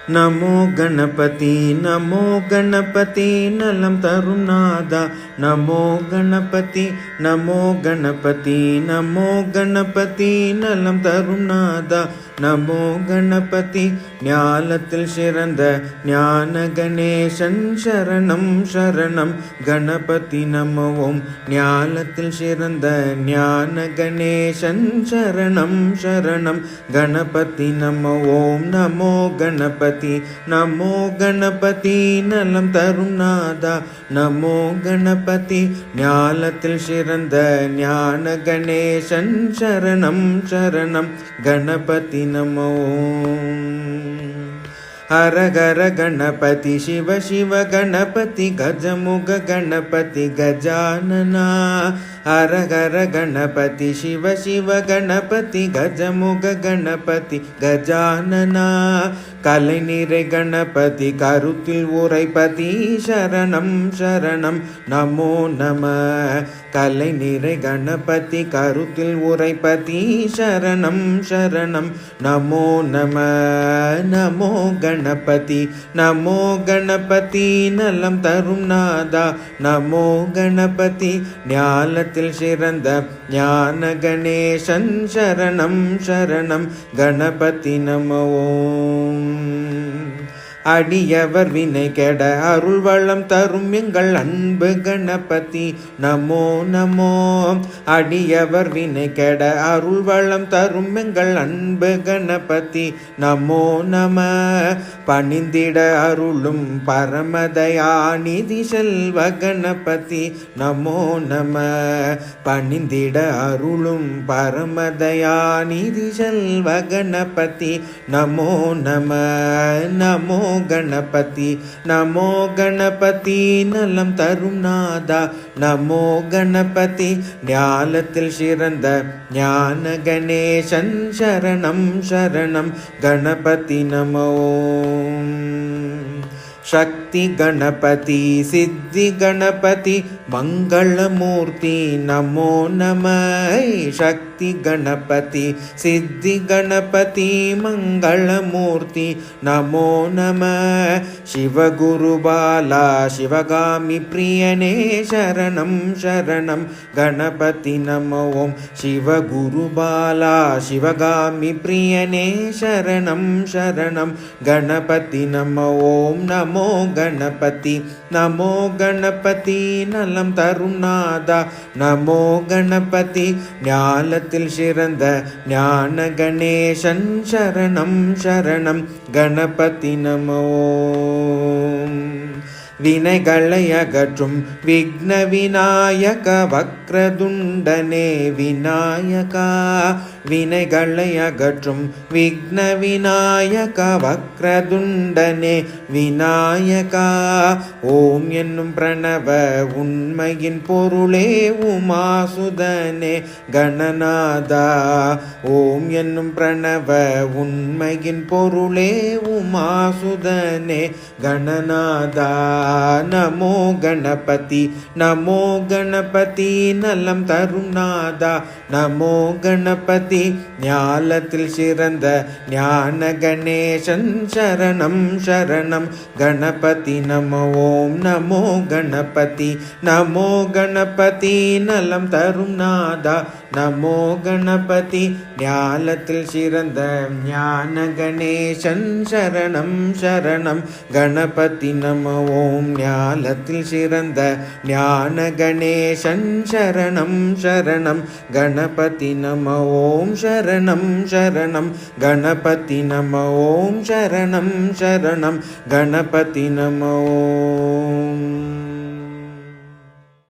நமோ கணபதி நமோ கணபதி நலம் தரும் நாதா. நமோ கணபதி நமோ கணபதி நமோ கணபதி நலம் தரும் நாதா. நமோ கணபதி ஞானத்தில் சிறந்த ஞான கணேசன் சரணம் சரணம் கணபதி நம ஓம். ஞானத்தில் சிறந்த ஞான கணேசன் சரணம் சரணம் கணபதி நம ஓம். நமோ கணபதி நமோ கணபதி நலம் தரும் நாதா. நமோ கணபதி ஞானத்தில் சிறந்த ஞான கணேசன் சரணம் சரணம் கணபதி நமோ. ஹரஹர கணபதி சிவ சிவ கணபதி கஜமுக கணபதி கஜானனா. ஹரஹர கணபதி சிவ சிவ கணபதி கஜமுக கணபதி கஜானனா. கலை நிறை கணபதி கருத்தில் உரைபதி சரணம் சரணம் நமோ நம. கலை நிறை கணபதி கருத்தில் உரைபதி சரணம் சரணம் நமோ நம. நமோ கணபதி நமோ கணபதி நலம் தரும் நாதா. நமோ கணபதி ஞானத்தில் சிறந்த ஞான கணேசன் சரணம் சரணம் கணபதி நம ஓம். அடியவர் வினை கெட அருள் வளம் தரும் எங்கள் அன்பு கணபதி நமோ நமோ. அடியவர் வினை கெட அருள் வளம் தரும் எங்கள் அன்பு கணபதி நமோ நம. பணிந்திட அருளும் பரமதயாநிதி செல்வ கணபதி நமோ நம. பணிந்திட அருளும் பரமதயாநிதி செல்வ கணபதி நமோ நம. நமோ கணபதி நமோ கணபதி நலம் தரும் நாதா. நமோ கணபதி ஞானத்தில் சிறந்த ஞான கணேசன் சரணம் சரணம் கணபதி நமோ. சக்தி கணபதி சித்தி கணபதி மங்களமூர்த்தி நமோ நம. சக்தி கணபதி சித்தி கணபதி மங்களமூர்த்தி நமோ நம. சிவகுருபாலா சிவகாமி பிரியனே சரணம் சரணம் கணபதி நம ஓம். சிவகுருபாலா சிவகாமி பிரியனே சரணம் சரணம் கணபதி நம ஓம். நமோ கணபதி நமோ கணபதி நலம் தரும் நாதா. நமோ கணபதி ஞானத்தில் சிறந்த ஞான கணேசன் சரணம் சரணம் கணபதி நமோ. வினைகளை அகற்றும் விக்ன விநாயக வக்ரதுண்டனே விநாயகா. வினைகளை அகற்றும் விக்ன விநாயக வக்ரதுண்டனே விநாயகா. ஓம் என்னும் பிரணவ உண்மையின் பொருளே உமாசுதனே கணநாதா. ஓம் என்னும் பிரணவ உண்மையின் பொருளே உமாசுதனே கணநாதா. நமோ கணபதி நமோ கணபதி நலம் தரும் நாதா. நமோ கணபதி ஞானத்தில் சிறந்த ஞான கணேசன் சரணம் சரணம் கணபதி நம ஓம். நமோ கணபதி நமோ கணபதி நலம் தரும் நாதா. நமோ கணபதி ஞானத்தில் சிறந்த ஞான கணேசன் சரணம் சரணம் கணபதி நம ஓம். ஞானத்தில் சிறந்த ஞான கணேசன் சரணம் சரணம் கணபதி நம ஓம். சரணம் சரணம் கணபதி நம ஓம். சரணம் சரணம் கணபதி நம ஓம்.